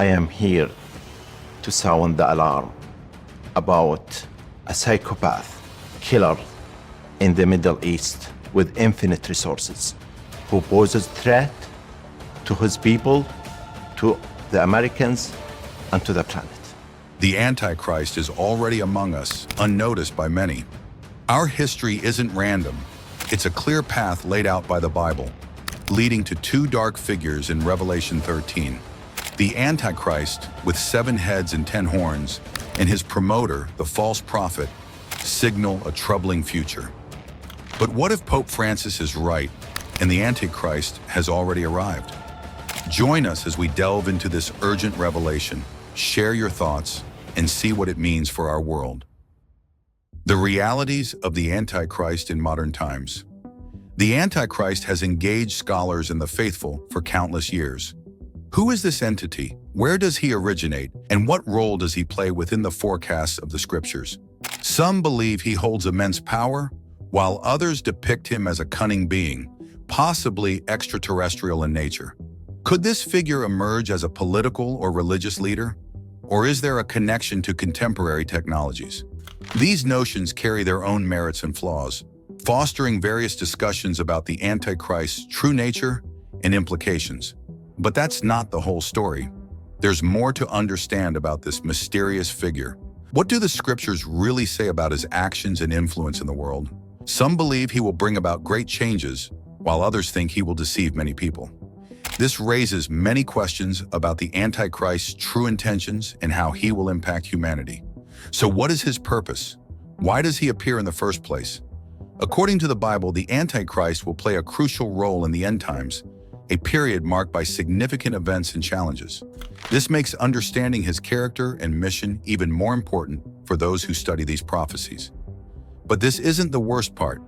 I am here to sound the alarm about a psychopath killer in the Middle East with infinite resources who poses threat to his people, to the Americans, and to the planet. The Antichrist is already among us, unnoticed by many. Our history isn't random. It's a clear path laid out by the Bible, leading to two dark figures in Revelation 13. The Antichrist, with 7 heads and 10 horns, and his promoter, the false prophet, signal a troubling future. But what if Pope Francis is right and the Antichrist has already arrived? Join us as we delve into this urgent revelation, share your thoughts, and see what it means for our world. The realities of the Antichrist in modern times. The Antichrist has engaged scholars and the faithful for countless years. Who is this entity? Where does he originate? And what role does he play within the forecasts of the scriptures? Some believe he holds immense power, while others depict him as a cunning being, possibly extraterrestrial in nature. Could this figure emerge as a political or religious leader? Or is there a connection to contemporary technologies? These notions carry their own merits and flaws, fostering various discussions about the Antichrist's true nature and implications. But that's not the whole story. There's more to understand about this mysterious figure. What do the scriptures really say about his actions and influence in the world? Some believe he will bring about great changes, while others think he will deceive many people. This raises many questions about the Antichrist's true intentions and how he will impact humanity. So what is his purpose? Why does he appear in the first place? According to the Bible, the Antichrist will play a crucial role in the end times, a period marked by significant events and challenges. This makes understanding his character and mission even more important for those who study these prophecies. But this isn't the worst part.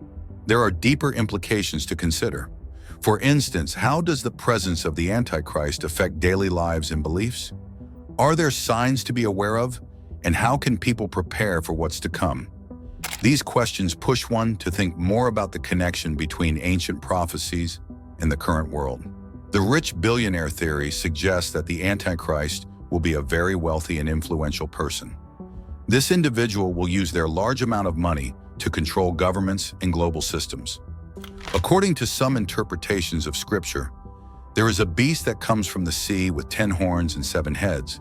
There are deeper implications to consider. For instance, how does the presence of the Antichrist affect daily lives and beliefs? Are there signs to be aware of? And how can people prepare for what's to come? These questions push one to think more about the connection between ancient prophecies and the current world. The rich billionaire theory suggests that the Antichrist will be a very wealthy and influential person. This individual will use their large amount of money to control governments and global systems. According to some interpretations of Scripture, there is a beast that comes from the sea with 10 horns and 7 heads.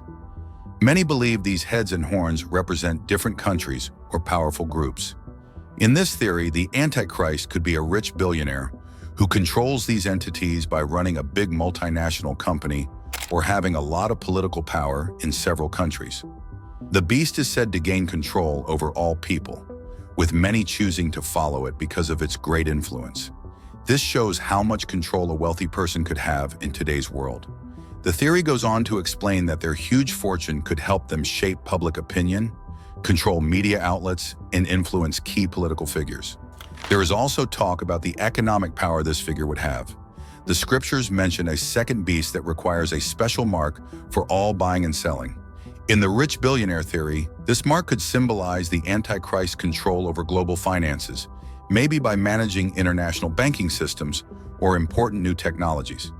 Many believe these heads and horns represent different countries or powerful groups. In this theory, the Antichrist could be a rich billionaire who controls these entities by running a big multinational company or having a lot of political power in several countries. The beast is said to gain control over all people, with many choosing to follow it because of its great influence. This shows how much control a wealthy person could have in today's world. The theory goes on to explain that their huge fortune could help them shape public opinion, control media outlets, and influence key political figures. There is also talk about the economic power this figure would have. The scriptures mention a second beast that requires a special mark for all buying and selling. In the rich billionaire theory, this mark could symbolize the Antichrist's control over global finances, maybe by managing international banking systems or important new technologies.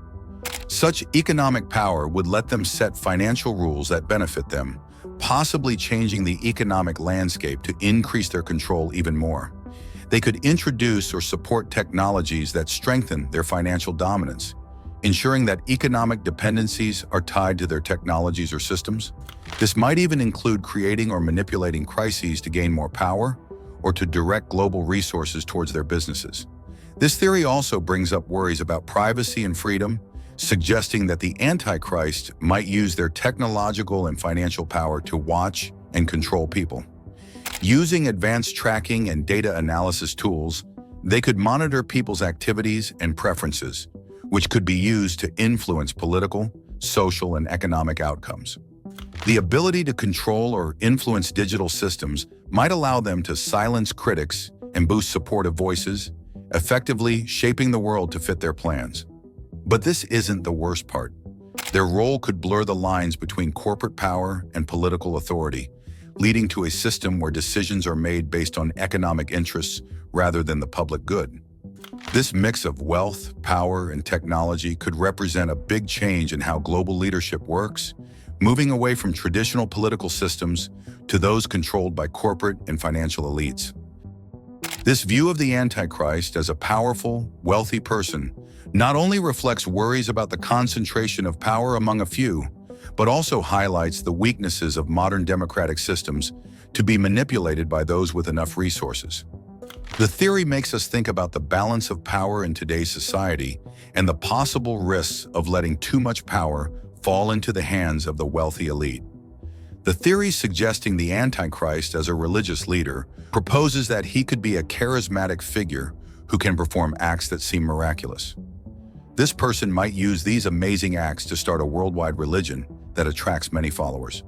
Such economic power would let them set financial rules that benefit them, possibly changing the economic landscape to increase their control even more. They could introduce or support technologies that strengthen their financial dominance, ensuring that economic dependencies are tied to their technologies or systems. This might even include creating or manipulating crises to gain more power or to direct global resources towards their businesses. This theory also brings up worries about privacy and freedom, suggesting that the Antichrist might use their technological and financial power to watch and control people. Using advanced tracking and data analysis tools, they could monitor people's activities and preferences, which could be used to influence political, social, and economic outcomes. The ability to control or influence digital systems might allow them to silence critics and boost supportive voices, effectively shaping the world to fit their plans. But this isn't the worst part. Their role could blur the lines between corporate power and political authority, leading to a system where decisions are made based on economic interests rather than the public good. This mix of wealth, power, and technology could represent a big change in how global leadership works, moving away from traditional political systems to those controlled by corporate and financial elites. This view of the Antichrist as a powerful, wealthy person not only reflects worries about the concentration of power among a few, but also highlights the weaknesses of modern democratic systems to be manipulated by those with enough resources. The theory makes us think about the balance of power in today's society and the possible risks of letting too much power fall into the hands of the wealthy elite. The theory suggesting the Antichrist as a religious leader proposes that he could be a charismatic figure who can perform acts that seem miraculous. This person might use these amazing acts to start a worldwide religion that attracts many followers.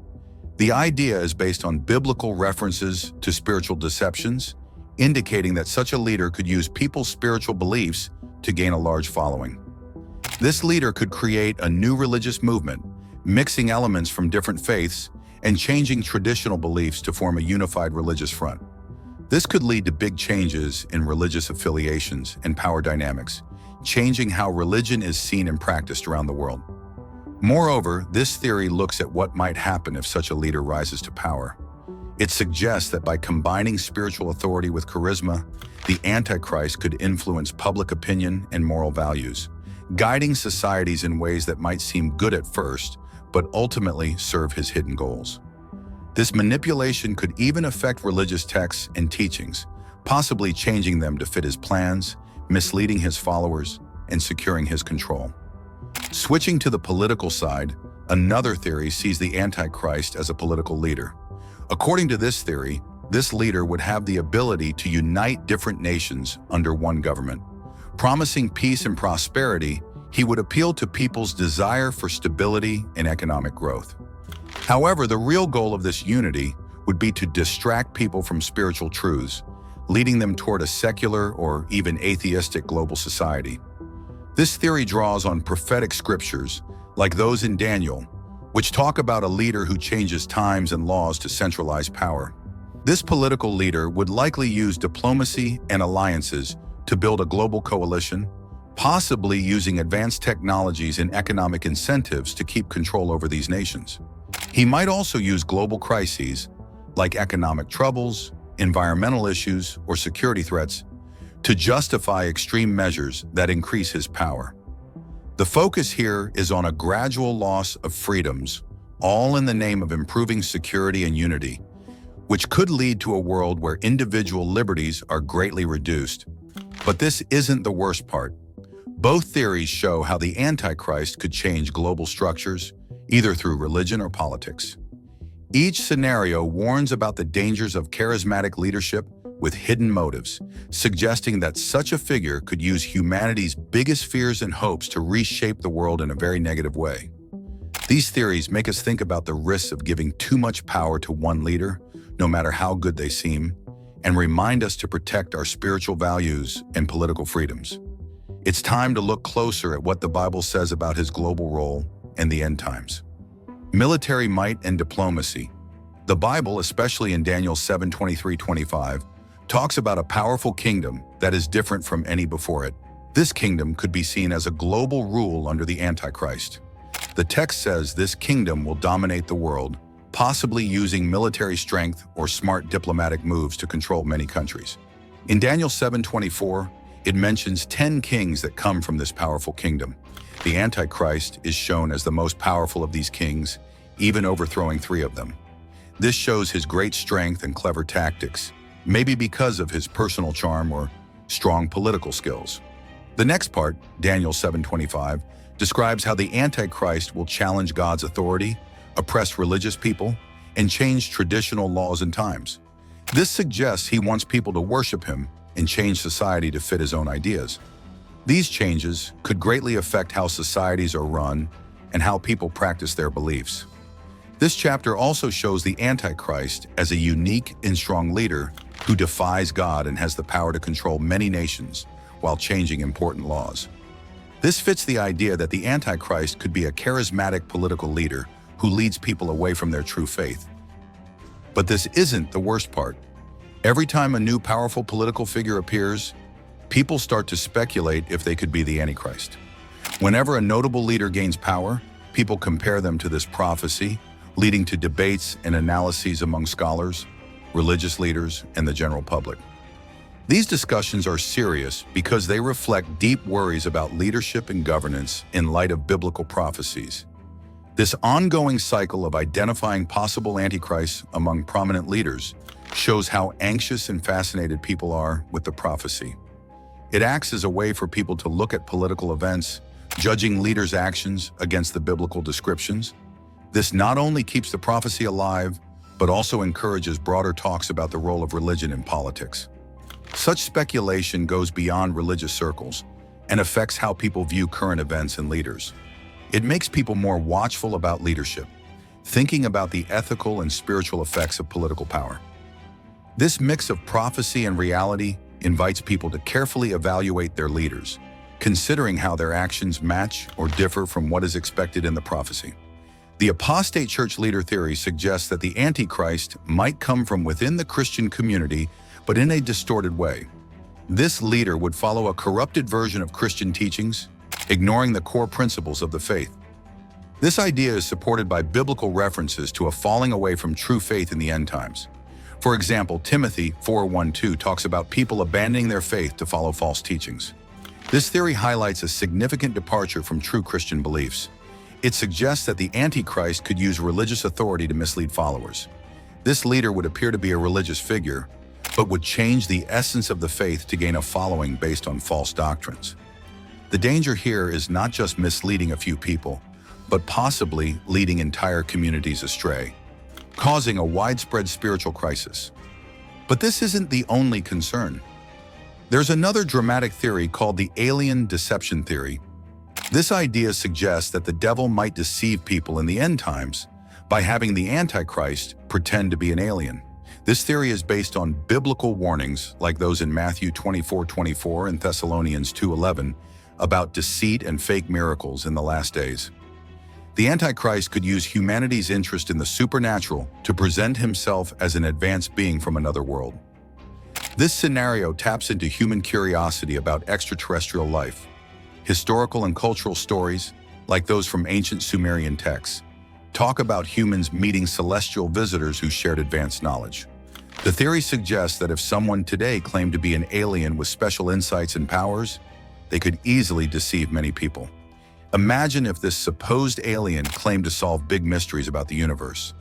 The idea is based on biblical references to spiritual deceptions, indicating that such a leader could use people's spiritual beliefs to gain a large following. This leader could create a new religious movement, mixing elements from different faiths and changing traditional beliefs to form a unified religious front. This could lead to big changes in religious affiliations and power dynamics, changing how religion is seen and practiced around the world. Moreover, this theory looks at what might happen if such a leader rises to power. It suggests that by combining spiritual authority with charisma, the Antichrist could influence public opinion and moral values, guiding societies in ways that might seem good at first, but ultimately serve his hidden goals. This manipulation could even affect religious texts and teachings, possibly changing them to fit his plans, misleading his followers, and securing his control. Switching to the political side, another theory sees the Antichrist as a political leader. According to this theory, this leader would have the ability to unite different nations under one government. Promising peace and prosperity, he would appeal to people's desire for stability and economic growth. However, the real goal of this unity would be to distract people from spiritual truths, leading them toward a secular or even atheistic global society. This theory draws on prophetic scriptures, like those in Daniel, which talk about a leader who changes times and laws to centralize power. This political leader would likely use diplomacy and alliances to build a global coalition, possibly using advanced technologies and economic incentives to keep control over these nations. He might also use global crises, like economic troubles, environmental issues, or security threats, to justify extreme measures that increase his power. The focus here is on a gradual loss of freedoms, all in the name of improving security and unity, which could lead to a world where individual liberties are greatly reduced. But this isn't the worst part. Both theories show how the Antichrist could change global structures, either through religion or politics. Each scenario warns about the dangers of charismatic leadership with hidden motives, suggesting that such a figure could use humanity's biggest fears and hopes to reshape the world in a very negative way. These theories make us think about the risks of giving too much power to one leader, no matter how good they seem, and remind us to protect our spiritual values and political freedoms. It's time to look closer at what the Bible says about his global role and the end times. Military might and diplomacy. The Bible, especially in Daniel 7:23-25, talks about a powerful kingdom that is different from any before it. This kingdom could be seen as a global rule under the Antichrist. The text says this kingdom will dominate the world, possibly using military strength or smart diplomatic moves to control many countries. In Daniel 7:24, it mentions 10 kings that come from this powerful kingdom. The Antichrist is shown as the most powerful of these kings, even overthrowing 3 of them. This shows his great strength and clever tactics, maybe because of his personal charm or strong political skills. The next part, Daniel 7:25, describes how the Antichrist will challenge God's authority, oppress religious people, and change traditional laws and times. This suggests he wants people to worship him and change society to fit his own ideas. These changes could greatly affect how societies are run and how people practice their beliefs. This chapter also shows the Antichrist as a unique and strong leader who defies God and has the power to control many nations while changing important laws. This fits the idea that the Antichrist could be a charismatic political leader who leads people away from their true faith. But this isn't the worst part. Every time a new powerful political figure appears, people start to speculate if they could be the Antichrist. Whenever a notable leader gains power, People compare them to this prophecy, leading to debates and analyses among scholars, religious leaders, and the general public. These discussions are serious because they reflect deep worries about leadership and governance in light of biblical prophecies. This ongoing cycle of identifying possible antichrists among prominent leaders shows how anxious and fascinated people are with the prophecy. It acts as a way for people to look at political events, judging leaders' actions against the biblical descriptions. This not only keeps the prophecy alive, but also encourages broader talks about the role of religion in politics. Such speculation goes beyond religious circles and affects how people view current events and leaders. It makes people more watchful about leadership, thinking about the ethical and spiritual effects of political power. This mix of prophecy and reality invites people to carefully evaluate their leaders, considering how their actions match or differ from what is expected in the prophecy. The apostate church leader theory suggests that the Antichrist might come from within the Christian community, but in a distorted way. This leader would follow a corrupted version of Christian teachings, ignoring the core principles of the faith. This idea is supported by biblical references to a falling away from true faith in the end times. For example, Timothy 4:1-2 talks about people abandoning their faith to follow false teachings. This theory highlights a significant departure from true Christian beliefs. It suggests that the Antichrist could use religious authority to mislead followers. This leader would appear to be a religious figure, but would change the essence of the faith to gain a following based on false doctrines. The danger here is not just misleading a few people, but possibly leading entire communities astray, causing a widespread spiritual crisis. But this isn't the only concern. There's another dramatic theory called the alien deception theory. This idea suggests that the devil might deceive people in the end times by having the Antichrist pretend to be an alien. This theory is based on biblical warnings like those in Matthew 24:24 and Thessalonians 2:11 about deceit and fake miracles in the last days. The Antichrist could use humanity's interest in the supernatural to present himself as an advanced being from another world. This scenario taps into human curiosity about extraterrestrial life. Historical and cultural stories, like those from ancient Sumerian texts, talk about humans meeting celestial visitors who shared advanced knowledge. The theory suggests that if someone today claimed to be an alien with special insights and powers, they could easily deceive many people. Imagine if this supposed alien claimed to solve big mysteries about the universe,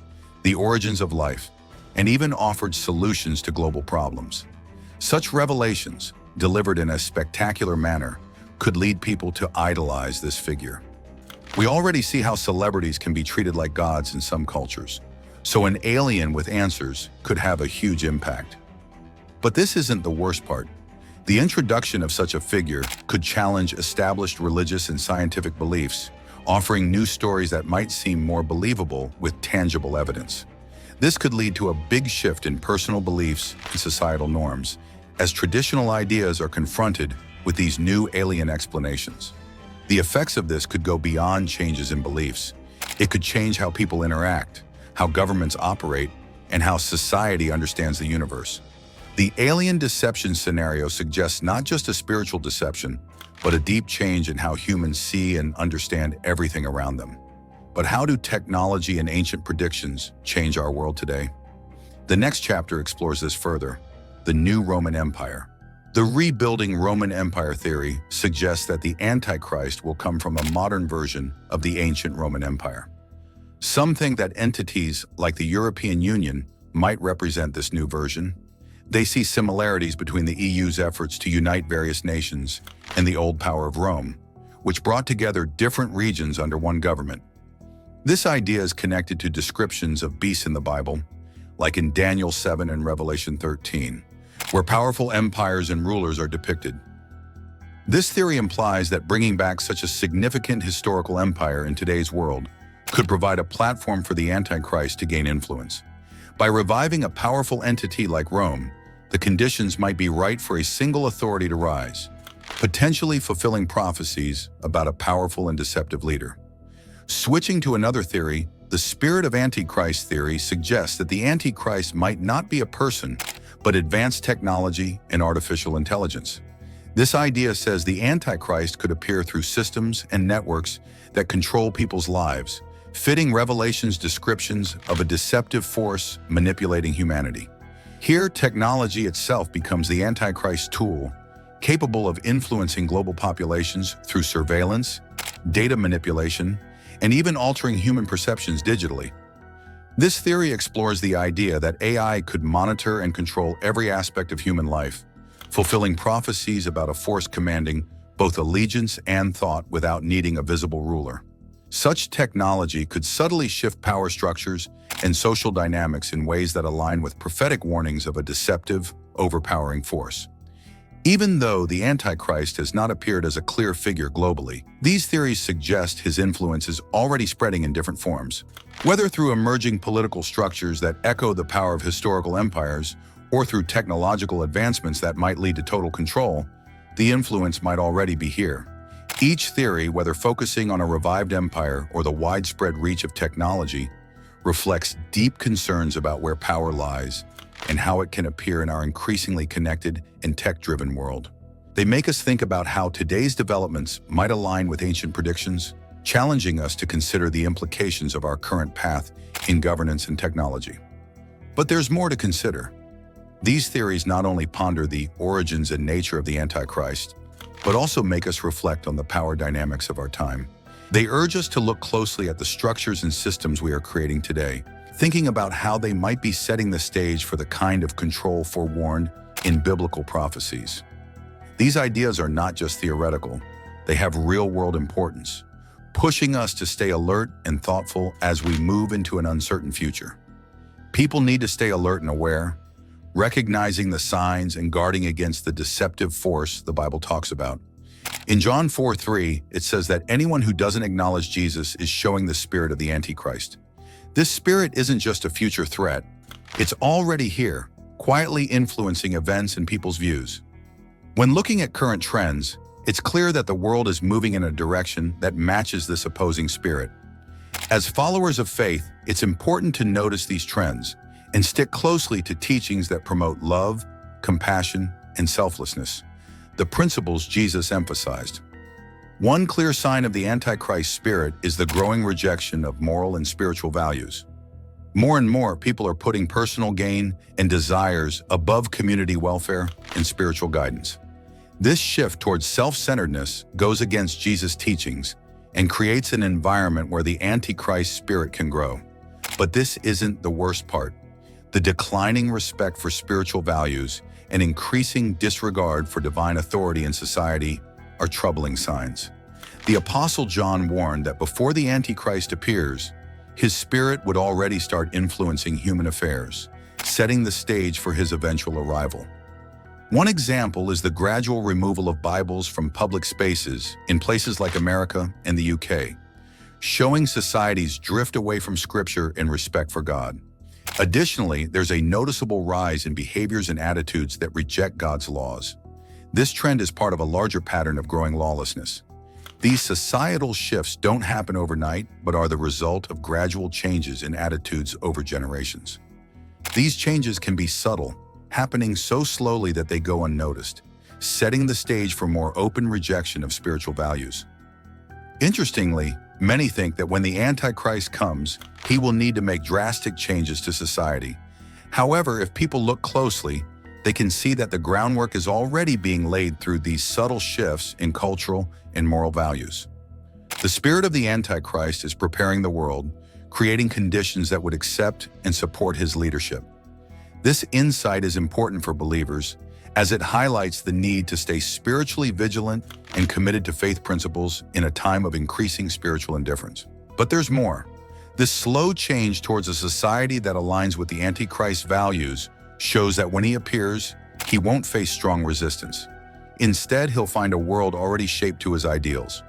the origins of life, and even offered solutions to global problems. Such revelations, delivered in a spectacular manner, could lead people to idolize this figure. We already see how celebrities can be treated like gods in some cultures, so an alien with answers could have a huge impact. But this isn't the worst part. The introduction of such a figure could challenge established religious and scientific beliefs, offering new stories that might seem more believable with tangible evidence. This could lead to a big shift in personal beliefs and societal norms, as traditional ideas are confronted with these new alien explanations. The effects of this could go beyond changes in beliefs. It could change how people interact, how governments operate, and how society understands the universe. The alien deception scenario suggests not just a spiritual deception, but a deep change in how humans see and understand everything around them. But how do technology and ancient predictions change our world today? The next chapter explores this further: the new Roman Empire. The rebuilding Roman Empire theory suggests that the Antichrist will come from a modern version of the ancient Roman Empire. Some think that entities like the European Union might represent this new version. They see similarities between the EU's efforts to unite various nations and the old power of Rome, which brought together different regions under one government. This idea is connected to descriptions of beasts in the Bible, like in Daniel 7 and Revelation 13, where powerful empires and rulers are depicted. This theory implies that bringing back such a significant historical empire in today's world could provide a platform for the Antichrist to gain influence. By reviving a powerful entity like Rome, the conditions might be right for a single authority to rise, potentially fulfilling prophecies about a powerful and deceptive leader. Switching to another theory, the spirit of Antichrist theory suggests that the Antichrist might not be a person, but advanced technology and artificial intelligence. This idea says the Antichrist could appear through systems and networks that control people's lives, fitting Revelation's descriptions of a deceptive force manipulating humanity. Here, technology itself becomes the Antichrist tool, capable of influencing global populations through surveillance, data manipulation, and even altering human perceptions digitally. This theory explores the idea that AI could monitor and control every aspect of human life, fulfilling prophecies about a force commanding both allegiance and thought without needing a visible ruler. Such technology could subtly shift power structures and social dynamics in ways that align with prophetic warnings of a deceptive, overpowering force. Even though the Antichrist has not appeared as a clear figure globally, these theories suggest his influence is already spreading in different forms. Whether through emerging political structures that echo the power of historical empires, or through technological advancements that might lead to total control, the influence might already be here. Each theory, whether focusing on a revived empire or the widespread reach of technology, reflects deep concerns about where power lies and how it can appear in our increasingly connected and tech-driven world. They make us think about how today's developments might align with ancient predictions, challenging us to consider the implications of our current path in governance and technology. But there's more to consider. These theories not only ponder the origins and nature of the Antichrist, but also make us reflect on the power dynamics of our time. They urge us to look closely at the structures and systems we are creating today, thinking about how they might be setting the stage for the kind of control forewarned in biblical prophecies. These ideas are not just theoretical, they have real-world importance, pushing us to stay alert and thoughtful as we move into an uncertain future. People need to stay alert and aware, recognizing the signs and guarding against the deceptive force the Bible talks about. In John 4:3, it says that anyone who doesn't acknowledge Jesus is showing the spirit of the Antichrist. This spirit isn't just a future threat, it's already here, quietly influencing events and people's views. When looking at current trends, it's clear that the world is moving in a direction that matches this opposing spirit. As followers of faith, it's important to notice these trends and stick closely to teachings that promote love, compassion, and selflessness, the principles Jesus emphasized. One clear sign of the Antichrist spirit is the growing rejection of moral and spiritual values. More and more, people are putting personal gain and desires above community welfare and spiritual guidance. This shift towards self-centeredness goes against Jesus' teachings and creates an environment where the Antichrist spirit can grow. But this isn't the worst part. The declining respect for spiritual values and increasing disregard for divine authority in society are troubling signs. The Apostle John warned that before the Antichrist appears, his spirit would already start influencing human affairs, setting the stage for his eventual arrival. One example is the gradual removal of Bibles from public spaces in places like America and the UK, showing society's drift away from Scripture and respect for God. Additionally, there's a noticeable rise in behaviors and attitudes that reject God's laws. This trend is part of a larger pattern of growing lawlessness. These societal shifts don't happen overnight, but are the result of gradual changes in attitudes over generations. These changes can be subtle, happening so slowly that they go unnoticed, setting the stage for more open rejection of spiritual values. Interestingly, many think that when the Antichrist comes, he will need to make drastic changes to society. However, if people look closely, they can see that the groundwork is already being laid through these subtle shifts in cultural and moral values. The spirit of the Antichrist is preparing the world, creating conditions that would accept and support his leadership. This insight is important for believers, as it highlights the need to stay spiritually vigilant and committed to faith principles in a time of increasing spiritual indifference. But there's more. This slow change towards a society that aligns with the Antichrist's values shows that when he appears, he won't face strong resistance. Instead, he'll find a world already shaped to his ideals.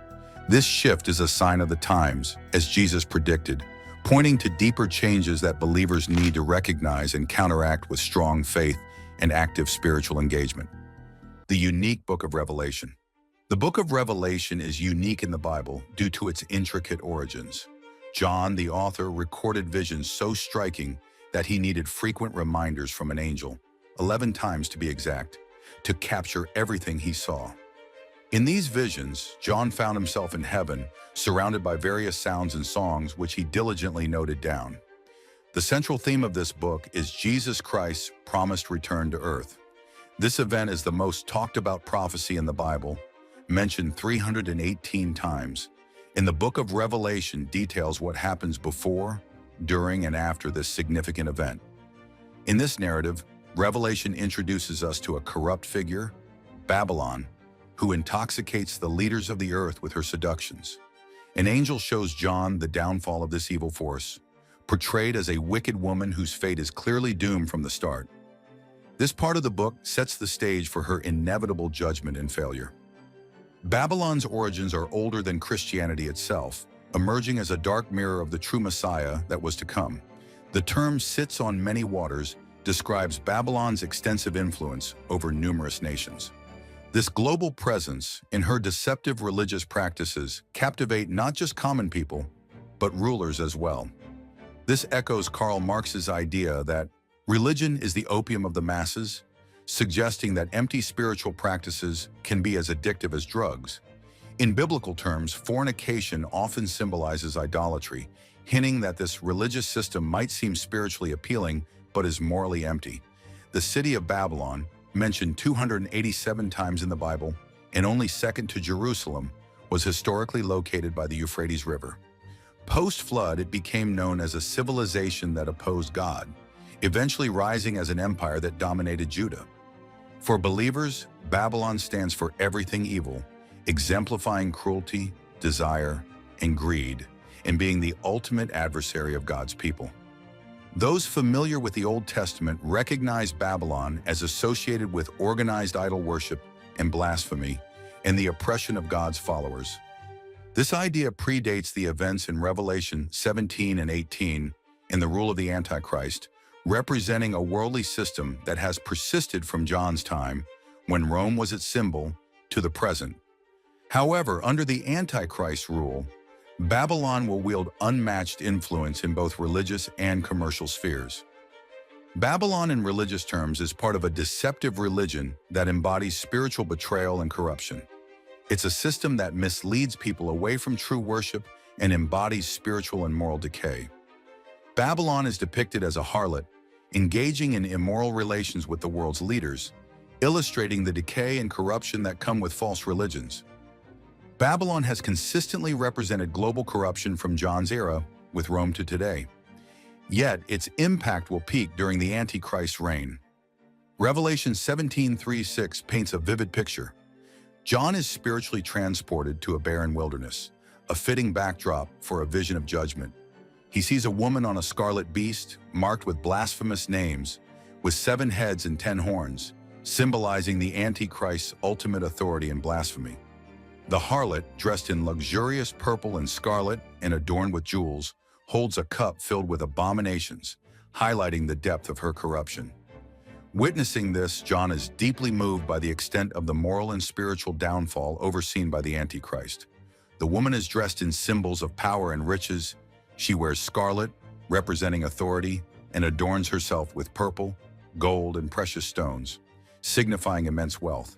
This shift is a sign of the times, as Jesus predicted, pointing to deeper changes that believers need to recognize and counteract with strong faith and active spiritual engagement. The unique book of Revelation. The book of Revelation is unique in the Bible due to its intricate origins. John, the author, recorded visions so striking that he needed frequent reminders from an angel, 11 times to be exact. to capture everything he saw. In these visions, John found himself in heaven, surrounded by various sounds and songs which he diligently noted down. The central theme of this book is Jesus Christ's promised return to earth. This event is the most talked about prophecy in the Bible, mentioned 318 times. In the book of Revelation details what happens before, during, and after this significant event. In this narrative, Revelation introduces us to a corrupt figure, Babylon, who intoxicates the leaders of the earth with her seductions. An angel shows John the downfall of this evil force, portrayed as a wicked woman whose fate is clearly doomed from the start. This part of the book sets the stage for her inevitable judgment and failure. Babylon's origins are older than Christianity itself, emerging as a dark mirror of the true Messiah that was to come. The term "sits on many waters" describes Babylon's extensive influence over numerous nations. This global presence in her deceptive religious practices captivate not just common people, but rulers as well. This echoes Karl Marx's idea that religion is the opium of the masses, suggesting that empty spiritual practices can be as addictive as drugs. In biblical terms, fornication often symbolizes idolatry, hinting that this religious system might seem spiritually appealing but is morally empty. The city of Babylon, mentioned 287 times in the Bible and only second to Jerusalem, was historically located by the Euphrates River. Post-flood, it became known as a civilization that opposed God, eventually rising as an empire that dominated Judah. For believers, Babylon stands for everything evil, exemplifying cruelty, desire, and greed, and being the ultimate adversary of God's people. Those familiar with the Old Testament recognize Babylon as associated with organized idol worship and blasphemy and the oppression of God's followers. This idea predates the events in Revelation 17 and 18 and the rule of the Antichrist, representing a worldly system that has persisted from John's time, when Rome was its symbol, to the present. However, under the Antichrist rule, Babylon will wield unmatched influence in both religious and commercial spheres. Babylon in religious terms is part of a deceptive religion that embodies spiritual betrayal and corruption. It's a system that misleads people away from true worship and embodies spiritual and moral decay. Babylon is depicted as a harlot, engaging in immoral relations with the world's leaders, illustrating the decay and corruption that come with false religions. Babylon has consistently represented global corruption from John's era, with Rome to today. Yet, its impact will peak during the Antichrist's reign. Revelation 17:3-6 paints a vivid picture. John is spiritually transported to a barren wilderness, a fitting backdrop for a vision of judgment. He sees a woman on a scarlet beast, marked with blasphemous names, with 7 heads and 10 horns, symbolizing the Antichrist's ultimate authority and blasphemy. The harlot, dressed in luxurious purple and scarlet and adorned with jewels, holds a cup filled with abominations, highlighting the depth of her corruption. Witnessing this, John is deeply moved by the extent of the moral and spiritual downfall overseen by the Antichrist. The woman is dressed in symbols of power and riches. She wears scarlet, representing authority, and adorns herself with purple, gold, and precious stones, signifying immense wealth.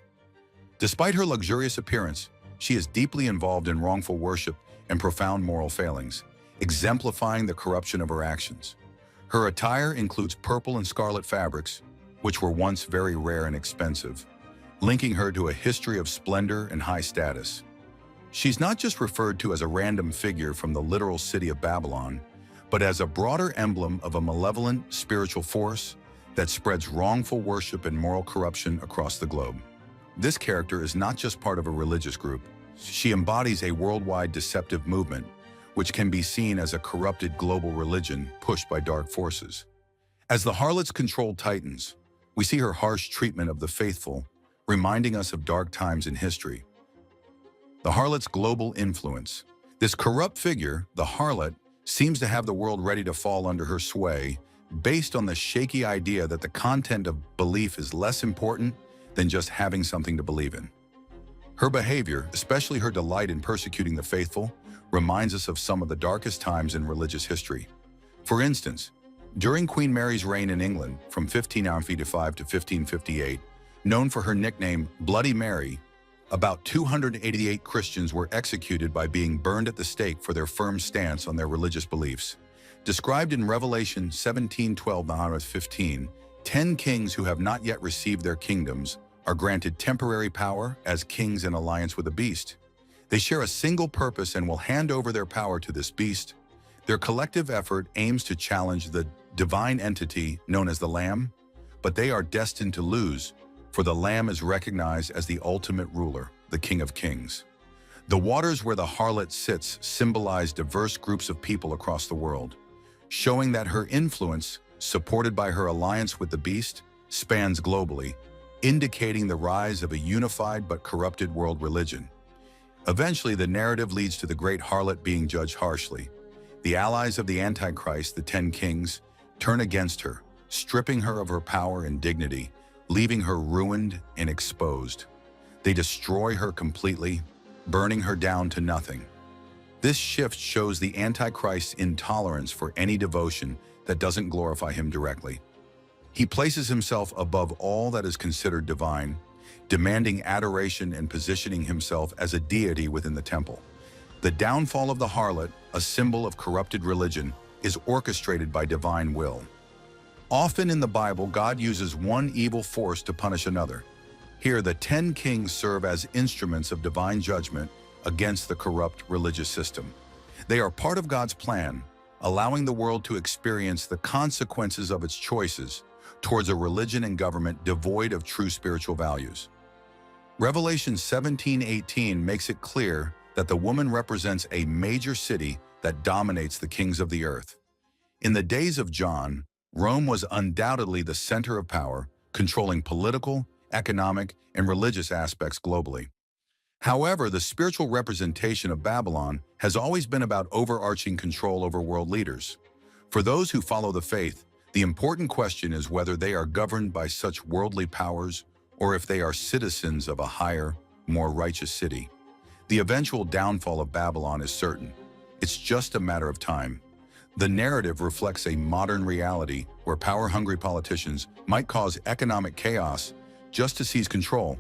Despite her luxurious appearance, she is deeply involved in wrongful worship and profound moral failings, exemplifying the corruption of her actions. Her attire includes purple and scarlet fabrics, which were once very rare and expensive, linking her to a history of splendor and high status. She's not just referred to as a random figure from the literal city of Babylon, but as a broader emblem of a malevolent spiritual force that spreads wrongful worship and moral corruption across the globe. This character is not just part of a religious group. She embodies a worldwide deceptive movement, which can be seen as a corrupted global religion pushed by dark forces. As the harlot's control tightens, we see her harsh treatment of the faithful, reminding us of dark times in history. The harlot's global influence. This corrupt figure, the harlot, seems to have the world ready to fall under her sway, based on the shaky idea that the content of belief is less important than just having something to believe in. Her behavior, especially her delight in persecuting the faithful, reminds us of some of the darkest times in religious history. For instance, during Queen Mary's reign in England from 1595 to 1558, Known for her nickname Bloody Mary, about 288 Christians were executed by being burned at the stake for their firm stance on their religious beliefs. Described in Revelation 17:12-15, 10 kings who have not yet received their kingdoms are granted temporary power as kings in alliance with the beast. They share a single purpose and will hand over their power to this beast. Their collective effort aims to challenge the divine entity known as the Lamb, but they are destined to lose, for the Lamb is recognized as the ultimate ruler, the King of Kings. The waters where the harlot sits symbolize diverse groups of people across the world, showing that her influence, supported by her alliance with the beast, spans globally, indicating the rise of a unified but corrupted world religion. Eventually, the narrative leads to the great harlot being judged harshly. The allies of the Antichrist, the 10 kings, turn against her, stripping her of her power and dignity, leaving her ruined and exposed. They destroy her completely, burning her down to nothing. This shift shows the Antichrist's intolerance for any devotion that doesn't glorify him directly. He places himself above all that is considered divine, demanding adoration and positioning himself as a deity within the temple. The downfall of the harlot, a symbol of corrupted religion, is orchestrated by divine will. Often in the Bible, God uses one evil force to punish another. Here, the 10 kings serve as instruments of divine judgment against the corrupt religious system. They are part of God's plan, allowing the world to experience the consequences of its choices towards a religion and government devoid of true spiritual values. Revelation 17:18 makes it clear that the woman represents a major city that dominates the kings of the earth. In the days of John, Rome was undoubtedly the center of power, controlling political, economic, and religious aspects globally. However, the spiritual representation of Babylon has always been about overarching control over world leaders. For those who follow the faith, the important question is whether they are governed by such worldly powers or if they are citizens of a higher, more righteous city. The eventual downfall of Babylon is certain. It's just a matter of time. The narrative reflects a modern reality where power-hungry politicians might cause economic chaos just to seize control,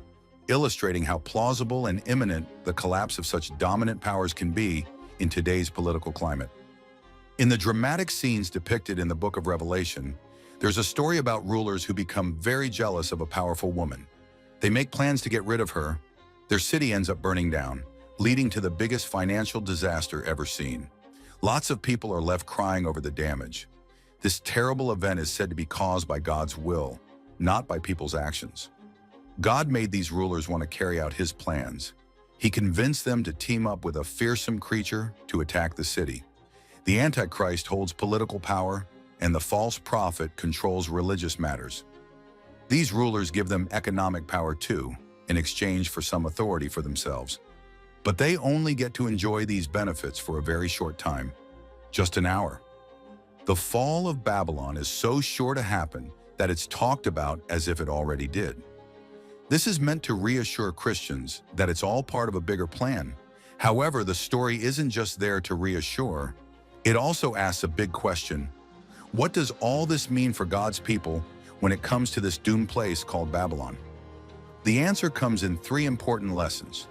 illustrating how plausible and imminent the collapse of such dominant powers can be in today's political climate. In the dramatic scenes depicted in the book of Revelation, there's a story about rulers who become very jealous of a powerful woman. They make plans to get rid of her. Their city ends up burning down, leading to the biggest financial disaster ever seen. Lots of people are left crying over the damage. This terrible event is said to be caused by God's will, not by people's actions. God made these rulers want to carry out his plans. He convinced them to team up with a fearsome creature to attack the city. The Antichrist holds political power, and the false prophet controls religious matters. These rulers give them economic power too, in exchange for some authority for themselves. But they only get to enjoy these benefits for a very short time, just an hour. The fall of Babylon is so sure to happen that it's talked about as if it already did. This is meant to reassure Christians that it's all part of a bigger plan. However, the story isn't just there to reassure. It also asks a big question. What does all this mean for God's people when it comes to this doomed place called Babylon? The answer comes in 3 important lessons.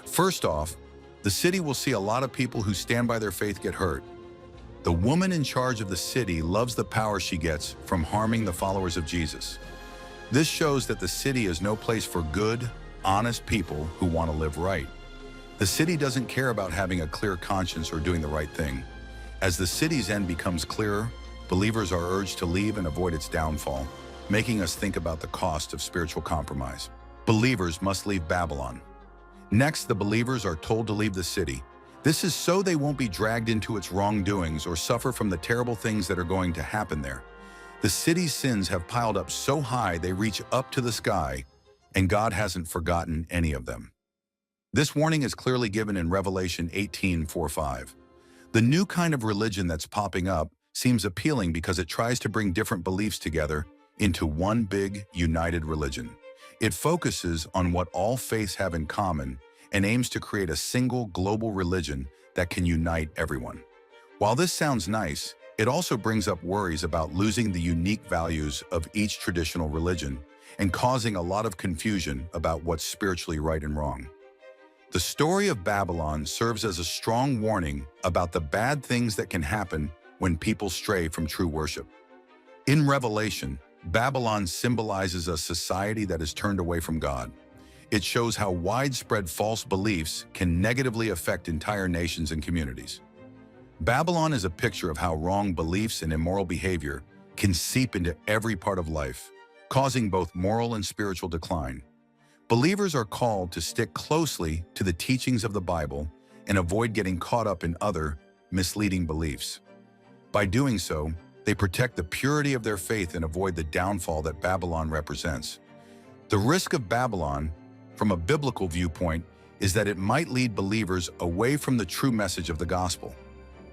First off, the city will see a lot of people who stand by their faith get hurt. The woman in charge of the city loves the power she gets from harming the followers of Jesus. This shows that the city is no place for good, honest people who want to live right. The city doesn't care about having a clear conscience or doing the right thing. As the city's end becomes clearer, believers are urged to leave and avoid its downfall, making us think about the cost of spiritual compromise. Believers must leave Babylon. Next, the believers are told to leave the city. This is so they won't be dragged into its wrongdoings or suffer from the terrible things that are going to happen there. The city's sins have piled up so high they reach up to the sky, and God hasn't forgotten any of them. This warning is clearly given in Revelation 18:4-5. The new kind of religion that's popping up seems appealing because it tries to bring different beliefs together into one big, united religion. It focuses on what all faiths have in common and aims to create a single global religion that can unite everyone. While this sounds nice, it also brings up worries about losing the unique values of each traditional religion and causing a lot of confusion about what's spiritually right and wrong. The story of Babylon serves as a strong warning about the bad things that can happen when people stray from true worship. In Revelation, Babylon symbolizes a society that is turned away from God. It shows how widespread false beliefs can negatively affect entire nations and communities. Babylon is a picture of how wrong beliefs and immoral behavior can seep into every part of life, causing both moral and spiritual decline. Believers are called to stick closely to the teachings of the Bible and avoid getting caught up in other, misleading beliefs. By doing so, they protect the purity of their faith and avoid the downfall that Babylon represents. The risk of Babylon, from a biblical viewpoint, is that it might lead believers away from the true message of the gospel.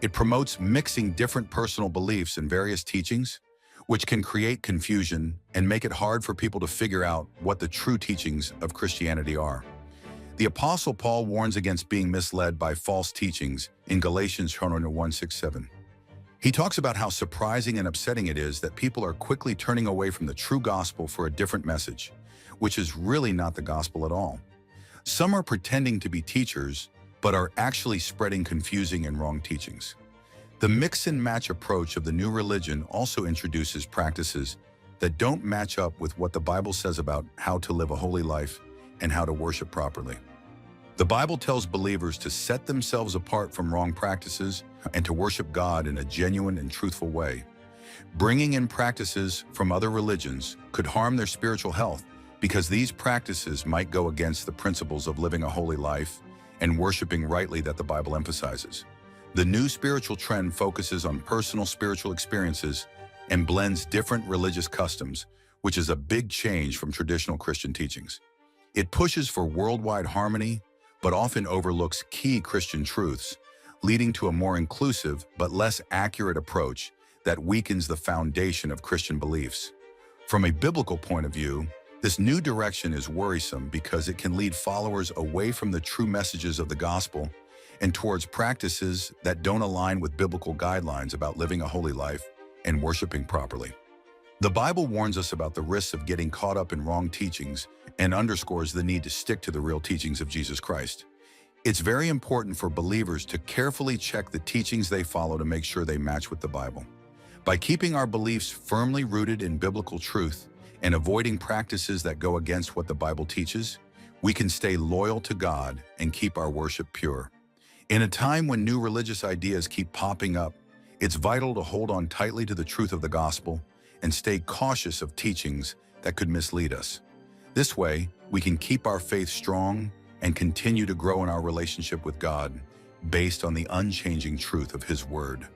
It promotes mixing different personal beliefs and various teachings, which can create confusion and make it hard for people to figure out what the true teachings of Christianity are. The Apostle Paul warns against being misled by false teachings in Galatians 1:6-7. He talks about how surprising and upsetting it is that people are quickly turning away from the true gospel for a different message, which is really not the gospel at all. Some are pretending to be teachers, but are actually spreading confusing and wrong teachings. The mix and match approach of the new religion also introduces practices that don't match up with what the Bible says about how to live a holy life and how to worship properly. The Bible tells believers to set themselves apart from wrong practices and to worship God in a genuine and truthful way. Bringing in practices from other religions could harm their spiritual health because these practices might go against the principles of living a holy life and worshiping rightly that the Bible emphasizes. The new spiritual trend focuses on personal spiritual experiences and blends different religious customs, which is a big change from traditional Christian teachings. It pushes for worldwide harmony, but often overlooks key Christian truths, leading to a more inclusive but less accurate approach that weakens the foundation of Christian beliefs. From a biblical point of view, this new direction is worrisome because it can lead followers away from the true messages of the gospel and towards practices that don't align with biblical guidelines about living a holy life and worshiping properly. The Bible warns us about the risks of getting caught up in wrong teachings and underscores the need to stick to the real teachings of Jesus Christ. It's very important for believers to carefully check the teachings they follow to make sure they match with the Bible. By keeping our beliefs firmly rooted in biblical truth and avoiding practices that go against what the Bible teaches, we can stay loyal to God and keep our worship pure. In a time when new religious ideas keep popping up, it's vital to hold on tightly to the truth of the gospel and stay cautious of teachings that could mislead us. This way, we can keep our faith strong and continue to grow in our relationship with God based on the unchanging truth of His Word.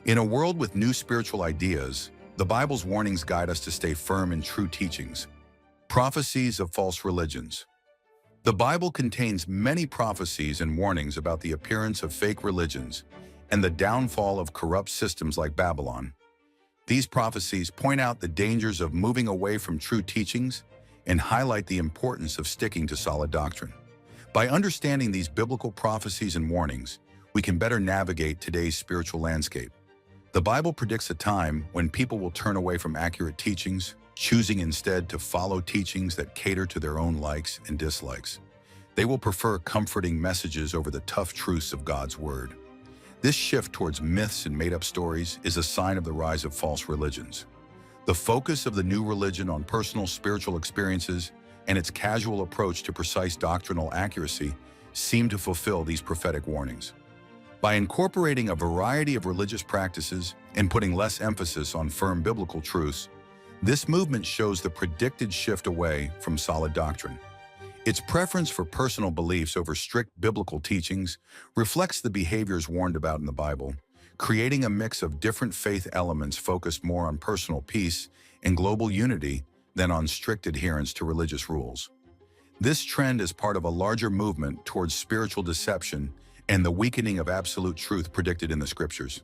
In a world with new spiritual ideas, the Bible's warnings guide us to stay firm in true teachings. Prophecies of false religions. The Bible contains many prophecies and warnings about the appearance of fake religions and the downfall of corrupt systems like Babylon. These prophecies point out the dangers of moving away from true teachings and highlight the importance of sticking to solid doctrine. By understanding these biblical prophecies and warnings, we can better navigate today's spiritual landscape. The Bible predicts a time when people will turn away from accurate teachings, choosing instead to follow teachings that cater to their own likes and dislikes. They will prefer comforting messages over the tough truths of God's Word. This shift towards myths and made-up stories is a sign of the rise of false religions. The focus of the new religion on personal spiritual experiences and its casual approach to precise doctrinal accuracy seem to fulfill these prophetic warnings. By incorporating a variety of religious practices and putting less emphasis on firm biblical truths, this movement shows the predicted shift away from solid doctrine. Its preference for personal beliefs over strict biblical teachings reflects the behaviors warned about in the Bible, creating a mix of different faith elements focused more on personal peace and global unity than on strict adherence to religious rules. This trend is part of a larger movement towards spiritual deception and the weakening of absolute truth predicted in the Scriptures.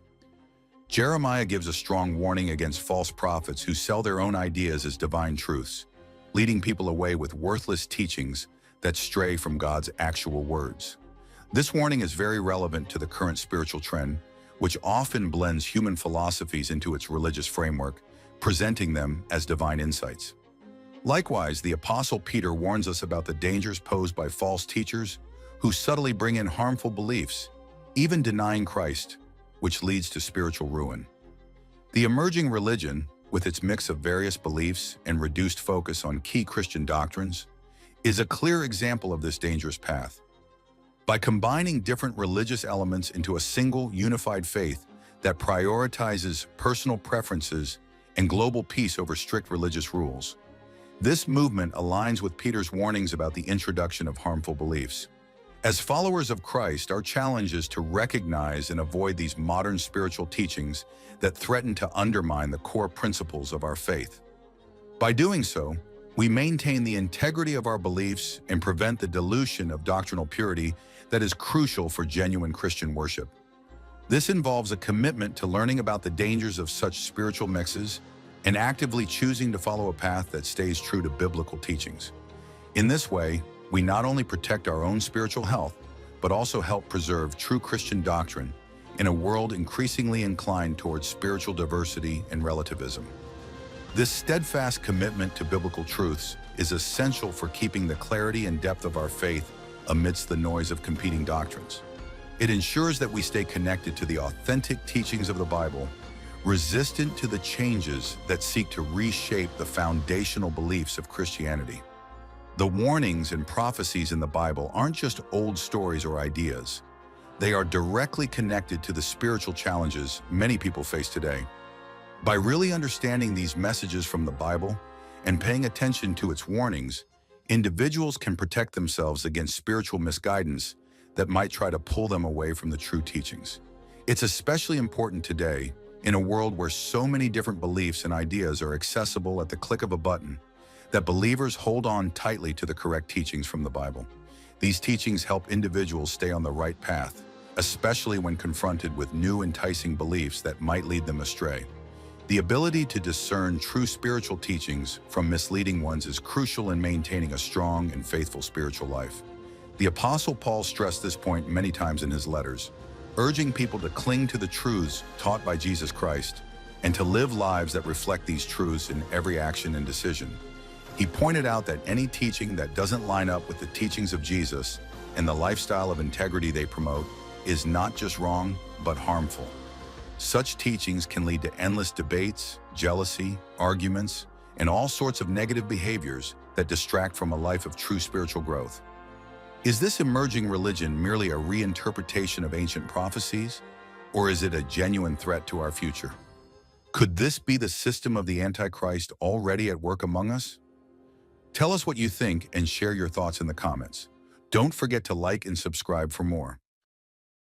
Jeremiah gives a strong warning against false prophets who sell their own ideas as divine truths, leading people away with worthless teachings that stray from God's actual words. This warning is very relevant to the current spiritual trend, which often blends human philosophies into its religious framework, presenting them as divine insights. Likewise, the Apostle Peter warns us about the dangers posed by false teachers who subtly bring in harmful beliefs, even denying Christ, which leads to spiritual ruin. The emerging religion, with its mix of various beliefs and reduced focus on key Christian doctrines, is a clear example of this dangerous path. By combining different religious elements into a single, unified faith that prioritizes personal preferences and global peace over strict religious rules, this movement aligns with Peter's warnings about the introduction of harmful beliefs. As followers of Christ, our challenge is to recognize and avoid these modern spiritual teachings that threaten to undermine the core principles of our faith. By doing so, we maintain the integrity of our beliefs and prevent the dilution of doctrinal purity that is crucial for genuine Christian worship. This involves a commitment to learning about the dangers of such spiritual mixes and actively choosing to follow a path that stays true to biblical teachings. In this way, we not only protect our own spiritual health, but also help preserve true Christian doctrine in a world increasingly inclined towards spiritual diversity and relativism. This steadfast commitment to biblical truths is essential for keeping the clarity and depth of our faith amidst the noise of competing doctrines. It ensures that we stay connected to the authentic teachings of the Bible, resistant to the changes that seek to reshape the foundational beliefs of Christianity. The warnings and prophecies in the Bible aren't just old stories or ideas. They are directly connected to the spiritual challenges many people face today. By really understanding these messages from the Bible and paying attention to its warnings, individuals can protect themselves against spiritual misguidance that might try to pull them away from the true teachings. It's especially important today, in a world where so many different beliefs and ideas are accessible at the click of a button, that believers hold on tightly to the correct teachings from the Bible. These teachings help individuals stay on the right path, especially when confronted with new enticing beliefs that might lead them astray. The ability to discern true spiritual teachings from misleading ones is crucial in maintaining a strong and faithful spiritual life. The Apostle Paul stressed this point many times in his letters, urging people to cling to the truths taught by Jesus Christ and to live lives that reflect these truths in every action and decision. He pointed out that any teaching that doesn't line up with the teachings of Jesus and the lifestyle of integrity they promote is not just wrong, but harmful. Such teachings can lead to endless debates, jealousy, arguments, and all sorts of negative behaviors that distract from a life of true spiritual growth. Is this emerging religion merely a reinterpretation of ancient prophecies, or is it a genuine threat to our future? Could this be the system of the Antichrist already at work among us? Tell us what you think and share your thoughts in the comments. Don't forget to like and subscribe for more.